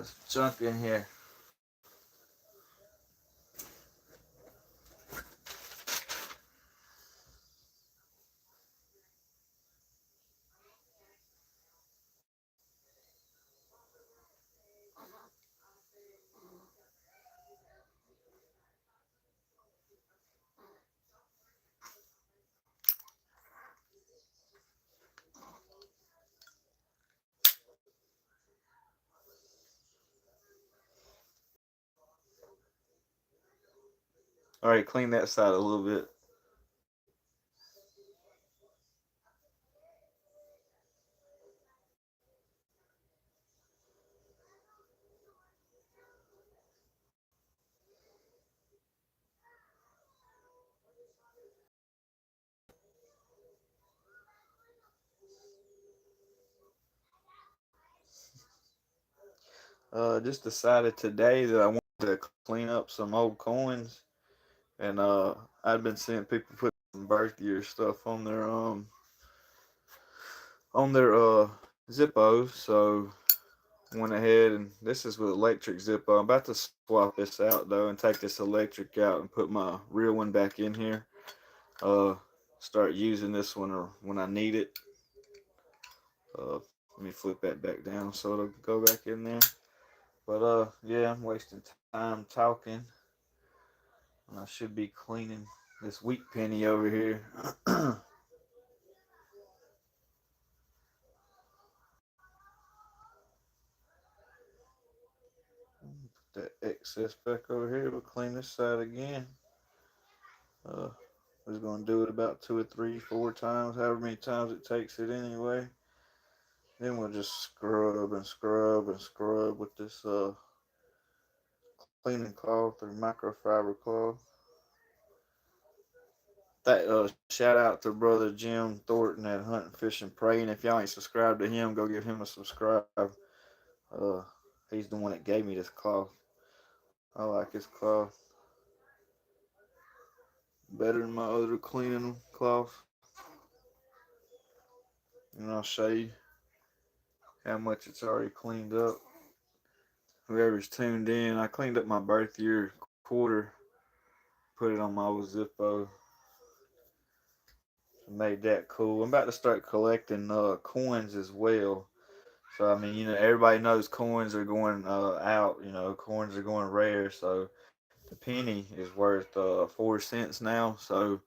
of junk in here. All right, clean that side a little bit. Just decided today that I wanted to clean up some old coins, and I'd been seeing people put some birth year stuff on their Zippos, so went ahead and this is with electric Zippo. I'm about to swap this out though and take this electric out and put my real one back in here. Uh, Start using this one or when I need it. Let me flip that back down so it'll go back in there. But yeah, I'm wasting time talking, and I should be cleaning this wheat penny over here. Put that excess back over here. We'll clean this side again. Uh, we're just gonna do it about 2 or 3, 4 times, however many times it takes it anyway. Then we'll just scrub and scrub and scrub with this cleaning cloth or microfiber cloth. That shout out to brother Jim Thornton at Hunt and Fish and Pray. And if y'all ain't subscribed to him, go give him a subscribe. He's the one that gave me this cloth. I like his cloth better than my other cleaning cloth. And I'll show you how much it's already cleaned up. Whoever's tuned in, I cleaned up my birth year quarter, put it on my old Zippo, made that cool. I'm about to start collecting coins as well. So I mean, everybody knows coins are going out. Coins are going rare. So the penny is worth 4 cents now. So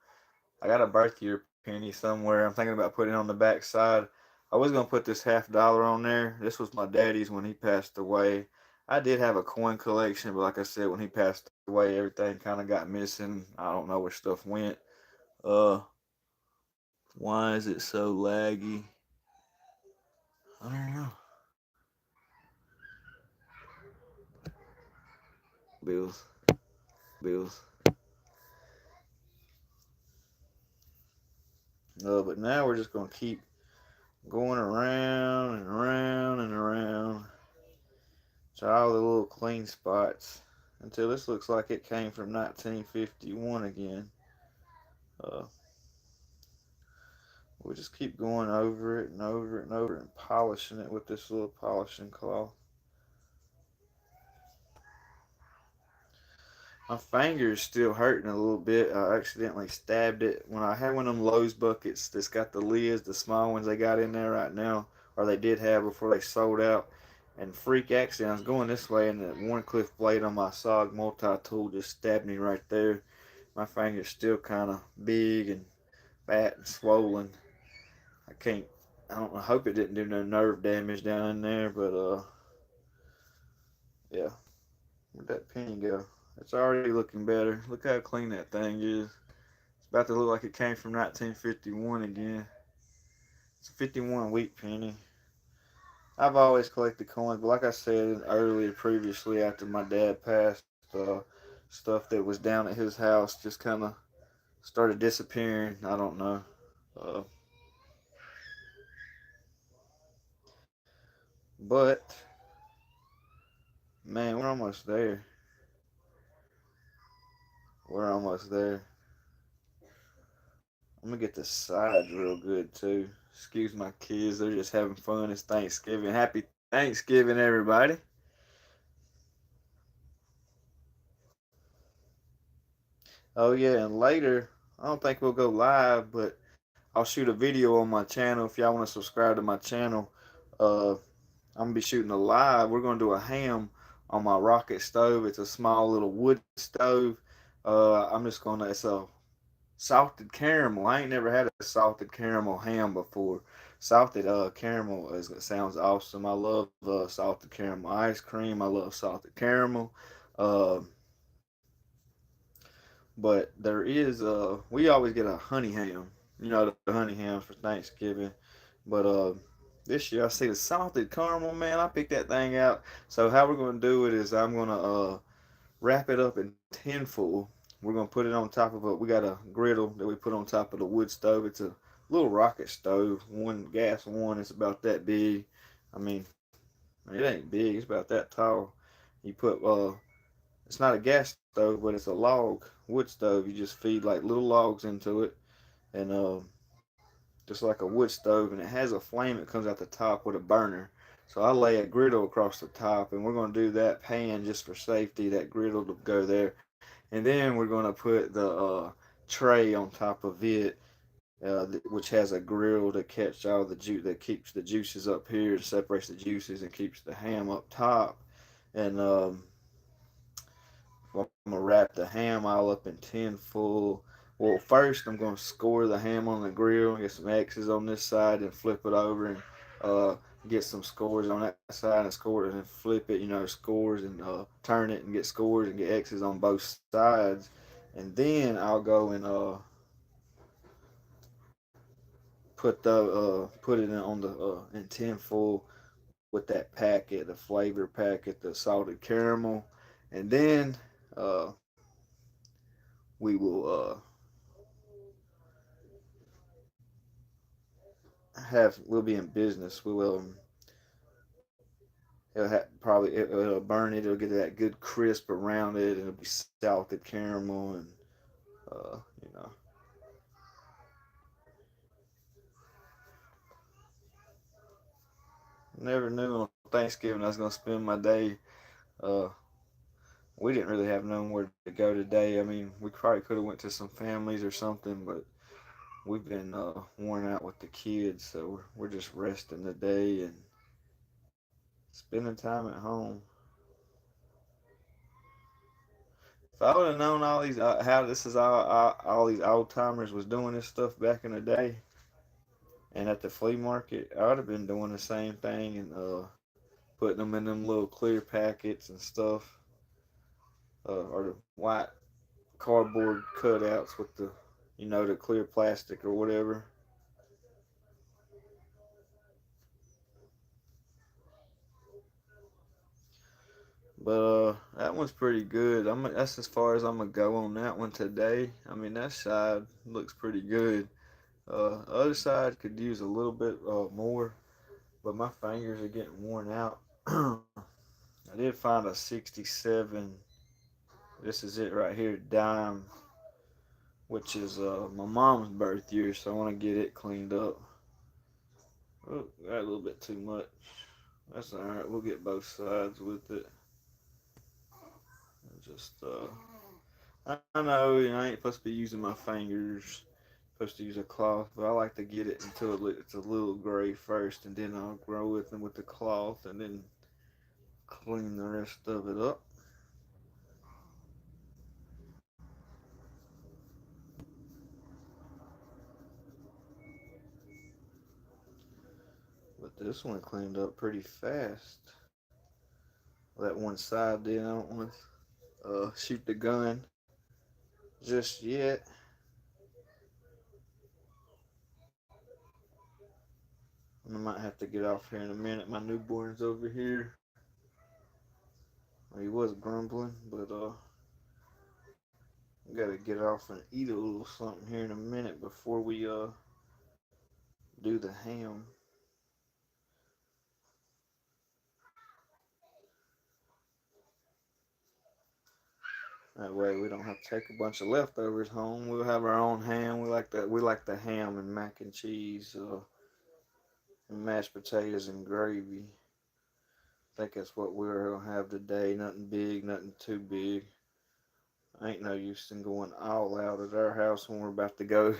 I got a birth year penny somewhere. I'm thinking about putting it on the back side. I was gonna put this $50 on there. This was my daddy's when he passed away. I did have a coin collection, but like I said, when he passed away, everything kind of got missing. I don't know where stuff went. Uh, why is it so laggy? I don't know. Bills, bills. But now we're just gonna keep going around and around and around to all the little clean spots until this looks like it came from 1951 again. Uh, we'll just keep going over it and over it and over it and polishing it with this little polishing cloth. My finger is still hurting a little bit. I accidentally stabbed it when I had one of them Lowe's buckets that's got the lids, the small ones they got in there right now, or they did have before they sold out. And freak accident, I was going this way, and the Warncliffe blade on my SOG multi-tool just stabbed me right there. My finger's still kind of big and fat and swollen. I can't. I don't. I hope it didn't do no nerve damage down in there, but yeah. Where'd that penny go? It's already looking better. Look how clean that thing is. It's about to look like it came from 1951 again. It's a 51 wheat penny. I've always collected coins, but like I said earlier, previously, after my dad passed, stuff that was down at his house just kind of started disappearing. I don't know. Uh, but, man, we're almost there. We're almost there. I'm gonna get the sides real good too. Excuse my kids, they're just having fun. It's Thanksgiving. Happy Thanksgiving, everybody. Oh yeah, and later I don't think we'll go live, but I'll shoot a video on my channel. If y'all want to subscribe to my channel, I'm gonna be shooting a live. We're gonna do a ham on my rocket stove. It's a small little wood stove. I'm just gonna. It's a salted caramel. I ain't never had a salted caramel ham before. Salted caramel sounds awesome. I love salted caramel ice cream. I love salted caramel. Uh, but there is we always get a honey ham. You know the honey hams for Thanksgiving. But this year I see the salted caramel, man. I picked that thing out. So how we're gonna do it is I'm gonna wrap it up in tin foil. We're gonna put it on top of a. We got a griddle that we put on top of the wood stove. It's a little rocket stove, one gas one. It's about that big. I mean, it ain't big. It's about that tall. You put it's not a gas stove, but it's a log wood stove. You just feed like little logs into it, and just like a wood stove, and it has a flame that comes out the top with a burner. So I lay a griddle across the top, and we're gonna do that pan just for safety. That griddle to go there, and then we're gonna put the tray on top of it, which has a grill to catch all the juice that keeps the juices up here and separates the juices and keeps the ham up top. And I'm gonna wrap the ham all up in tin foil. Well, first I'm gonna score the ham on the grill and get some X's on this side and flip it over and uh, get some scores on that side and score it and flip it, scores and turn it and get scores and get X's on both sides. And then I'll go and put it in on the in tin foil with that packet, the flavor packet, the salted caramel, and then uh, we will have we'll be in business. We will it'll burn it. It'll get that good crisp around it, and it'll be salted caramel, and uh, you know, never knew on Thanksgiving I was gonna spend my day. Uh, we didn't really have nowhere to go today. I mean, we probably could have went to some families or something, but we've been worn out with the kids, so we're just resting today and spending time at home. If I would have known all these how this is all these old timers was doing this stuff back in the day, and at the flea market, I would have been doing the same thing and putting them in them little clear packets and stuff, or the white cardboard cutouts with the the clear plastic or whatever. But that one's pretty good. That's as far as I'm gonna go on that one today. I mean that side looks pretty good. Other side could use a little bit more, but my fingers are getting worn out. I did find a 67. This is it right here, dime, which is my mom's birth year, so I want to get it cleaned up. Oh, got a little bit too much. That's all right. We'll get both sides with it. Just I know I ain't supposed to be using my fingers. Supposed to use a cloth, but I like to get it until it's a little gray first, and then I'll grow with them with the cloth, and then clean the rest of it up. But this one cleaned up pretty fast. That one side did. I don't want to shoot the gun just yet. I might have to get off here in a minute. My newborn's over here. He was grumbling, but gotta get off and eat a little something here in a minute before we do the ham. That way we don't have to take a bunch of leftovers home. We'll have our own ham. We like that. We like the ham and mac and cheese, and mashed potatoes and gravy. I think that's what we'll have today. Nothing big, nothing too big. Ain't no use in going all out at our house when we're about to go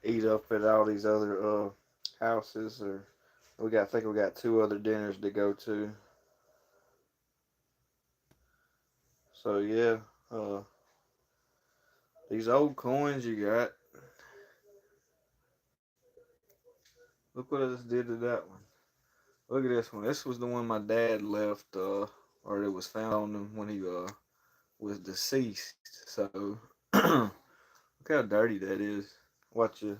eat up at all these other houses. Or I think we got two other dinners to go to. So yeah, uh, these old coins you got. Look what I just did to that one. Look at this one. This was the one my dad left, or it was found on him when he was deceased. So look how dirty that is. Watch this.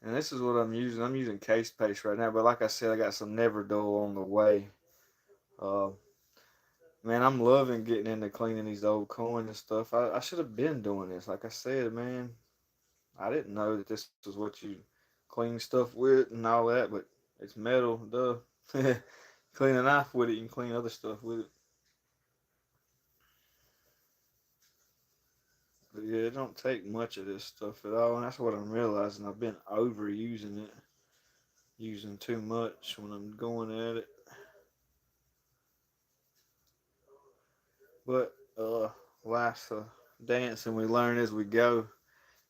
And this is what I'm using. I'm using case paste right now, but like I said, I got some Never Dull on the way. Uh, man, I'm loving getting into cleaning these old coins and stuff. I should have been doing this. Like I said, man, I didn't know that this was what you clean stuff with and all that, but it's metal, duh. Clean a knife with it, you can clean other stuff with it. But yeah, it don't take much of this stuff at all, and that's what I'm realizing. I've been overusing it, using too much when I'm going at it. But life's a dance, and we learn as we go,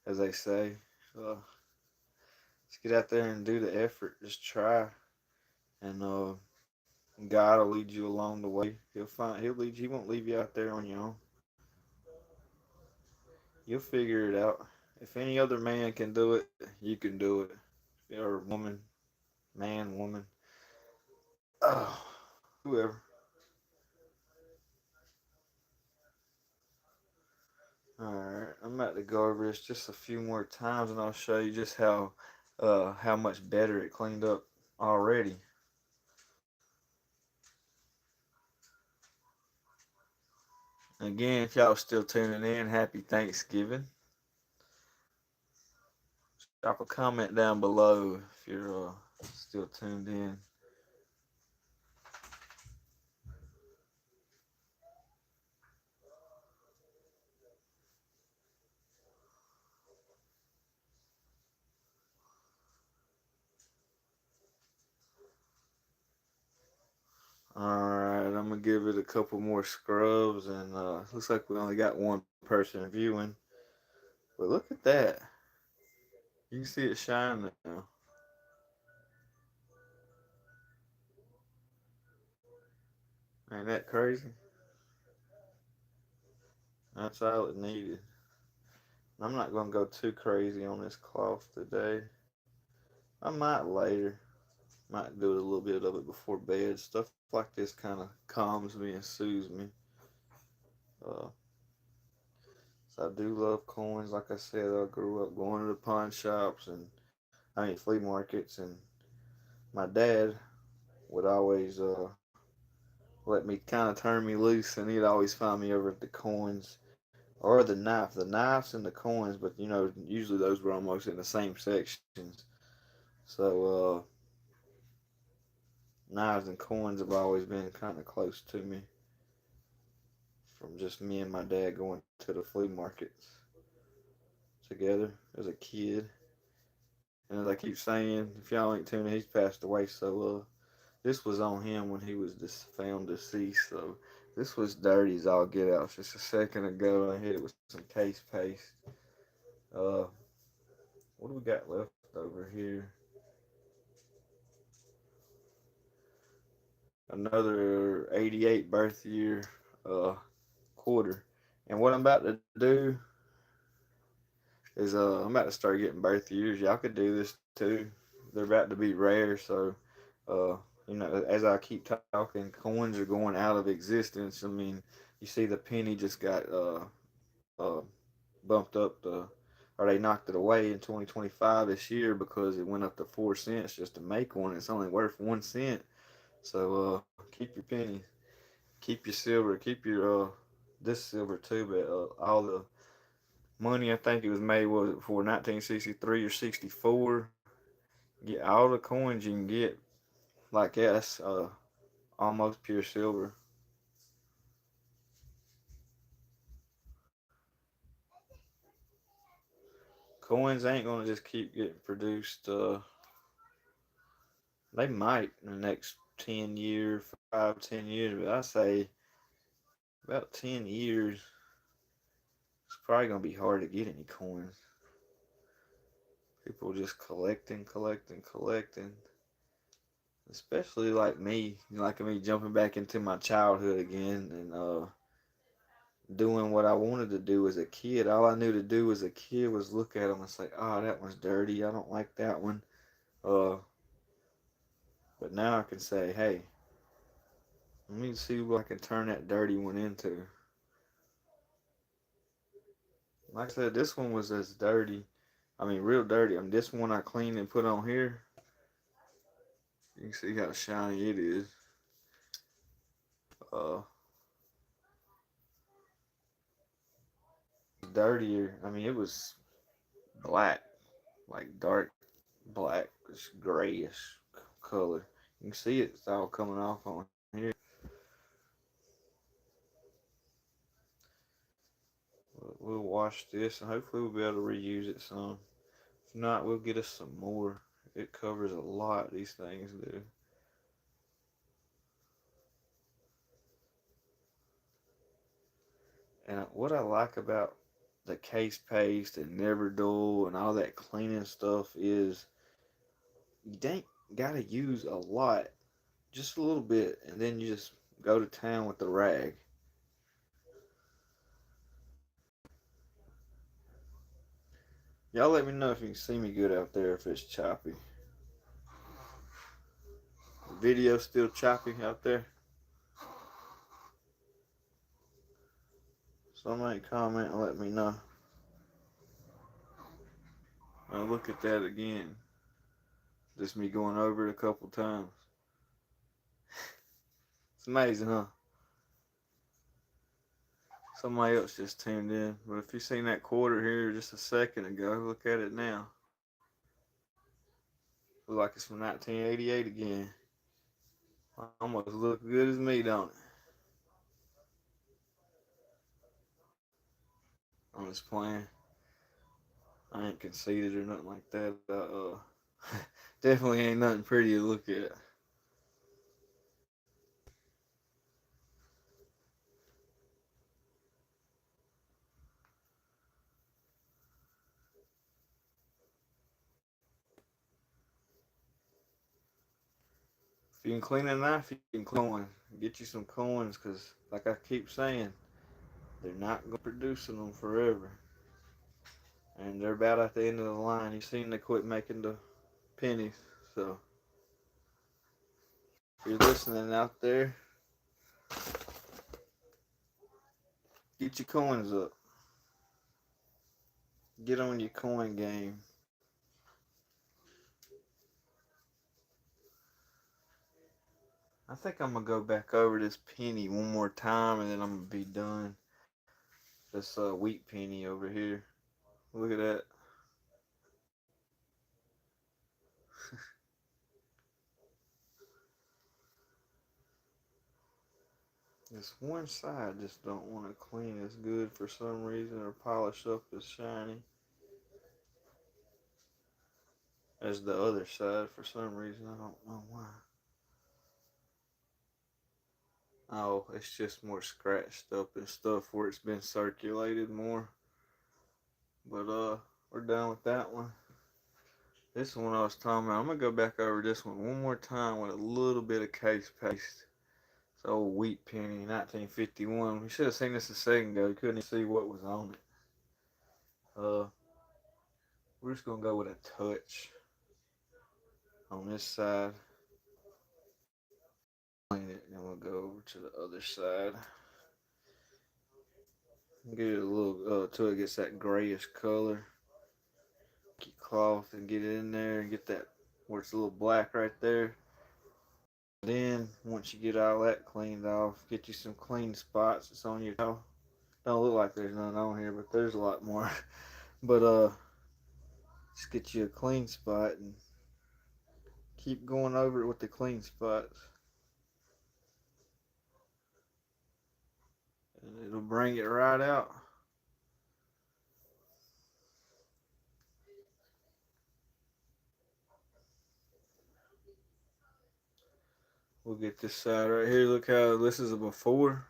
as they say. Let's get out there and do the effort. Just try, and God will lead you along the way. He'll lead you. He won't leave you out there on your own. You'll figure it out. If any other man can do it, you can do it. Or woman, man, woman, oh, whoever. Alright, I'm about to go over this just a few more times and I'll show you just how much better it cleaned up already. Again, if y'all still tuning in, happy Thanksgiving. Drop a comment down below if you're still tuned in. Alright, I'm gonna give it a couple more scrubs and looks like we only got one person viewing. But look at that. You can see it shine now. Ain't that crazy? That's all it needed. I'm not gonna go too crazy on this cloth today. I might later. Might do a little bit of it before bed. Stuff like this kind of calms me and soothes me. Uh, so I do love coins. Like I said, I grew up going to the pawn shops and flea markets, and my dad would always let me kind of turn me loose, and he'd always find me over at the coins or the knives and the coins. But usually those were almost in the same sections. So knives and coins have always been kind of close to me from just me and my dad going to the flea markets together as a kid. And as I keep saying, if y'all ain't tuning, he's passed away. So this was on him when he was found deceased. So this was dirty as all get out. Just a second ago, I hit it with some case paste. Uh, what do we got left over here? Another 88 birth year uh, quarter. And what I'm about to do is I'm about to start getting birth years. Y'all could do this too. They're about to be rare, so uh, as I keep talking, coins are going out of existence. I mean, you see the penny just got uh, bumped up or they knocked it away in 2025 this year because it went up to 4 cents just to make one. It's only worth 1 cent. So keep your pennies, keep your silver, keep your this silver too. But all the money I think it was made was it for 1963 or 64. Get all the coins you can get like that. That's almost pure silver. Coins ain't gonna just keep getting produced. They might in the next 10 years, 5, 10 years, but I say about 10 years. probably gonna be hard to get any coins. People just collecting, collecting, collecting. Especially like me, like me jumping back into my childhood again and doing what I wanted to do as a kid. All I knew to do as a kid was look at them and say, "Oh, that one's dirty. I don't like that one." Uh, but now I can say, "Hey, let me see what I can turn that dirty one into." Like I said, this one was as dirty. I mean, real dirty. I mean, this one I cleaned and put on here. You can see how shiny it is. Uh, dirtier. I mean, it was black, like dark black, grayish color. You can see it's all coming off on here. We'll wash this and hopefully we'll be able to reuse it some. If not, we'll get us some more. It covers a lot, these things do. And what I like about the case paste and never dull and all that cleaning stuff is you ain't gotta use a lot, just a little bit, and then you just go to town with the rag. Y'all let me know if you can see me good out there, if it's choppy. The video still choppy out there. Somebody comment and let me know. I'll look at that again. Just me going over it a couple times. It's amazing, huh? Somebody else just tuned in. But if you seen that quarter here just a second ago, look at it now. Look like it's from 1988 again. Almost look good as me, don't it? On this plan. I ain't conceited or nothing like that. Definitely ain't nothing pretty to look at. If you can clean a knife, you can clean one. Get you some coins, because like I keep saying, they're not going to producing them forever. And they're about at the end of the line. You seen they quit making the pennies. So if you're listening out there, get your coins up. Get on your coin game. I think I'm gonna go back over this penny one more time and then I'm gonna be done. This wheat penny over here. Look at that. This one side just don't want to clean as good for some reason or polish up as shiny as the other side for some reason. I don't know why. Oh, it's just more scratched up and stuff where it's been circulated more. But we're done with that one. This one I was talking about. I'm gonna go back over this one more time with a little bit of case paste. It's old wheat penny, 1951. We should have seen this a second ago. You couldn't even see what was on it. We're just gonna go with a touch on this side. Clean it, and we'll go over to the other side. Get it a little till it gets that grayish color. Get cloth and get it in there and get that where it's a little black right there. Then once you get all that cleaned off, get you some clean spots. It's on your towel. Don't look like there's none on here, but there's a lot more. But just get you a clean spot and keep going over it with the clean spots. And it'll bring it right out. We'll get this side right here. Look how this is a before.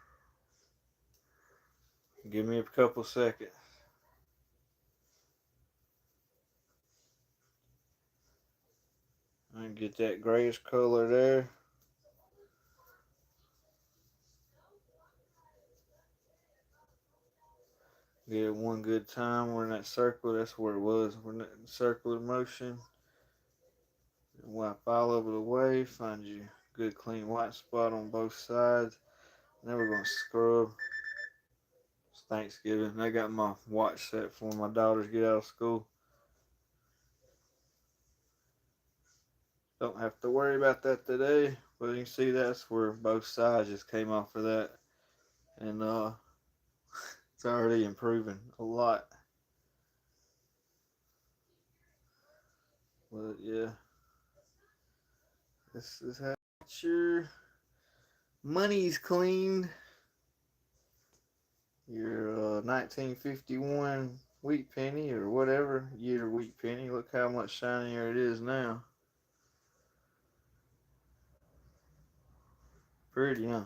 Give me a couple seconds. And get that grayish color there. Get it one good time. We're in that circle. That's where it was. We're in that circular motion. Wipe all over the way. Find you a good clean white spot on both sides. Now we're going to scrub. It's Thanksgiving. I got my watch set for when my daughters get out of school. Don't have to worry about that today. But you can see that's where both sides just came off of that. And it's already improving a lot. But yeah, this is how your money's clean. Your 1951 wheat penny or whatever year wheat penny. Look how much shinier it is now. Pretty, huh?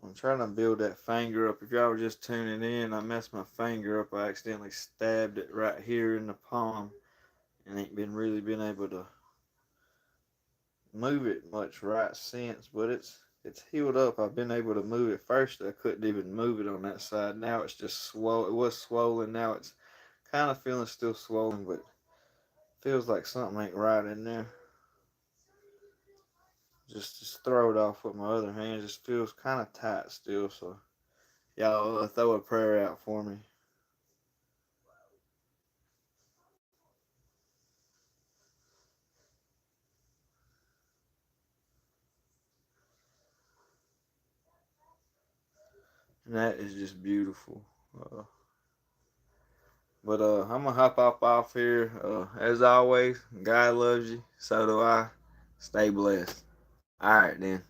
I'm trying to build that finger up. If y'all were just tuning in, I messed my finger up. I accidentally stabbed it right here in the palm and ain't been able to move it much right since. But it's healed up. I've been able to move it. First, I couldn't even move it on that side. Now it's just swollen. It was swollen. Now it's kind of feeling still swollen, but feels like something ain't right in there. Just throw it off with my other hand. Just feels kind of tight still. So y'all throw a prayer out for me. And that is just beautiful. Uh, but I'm gonna hop off here. As always, God loves you. So do I. Stay blessed. All right then.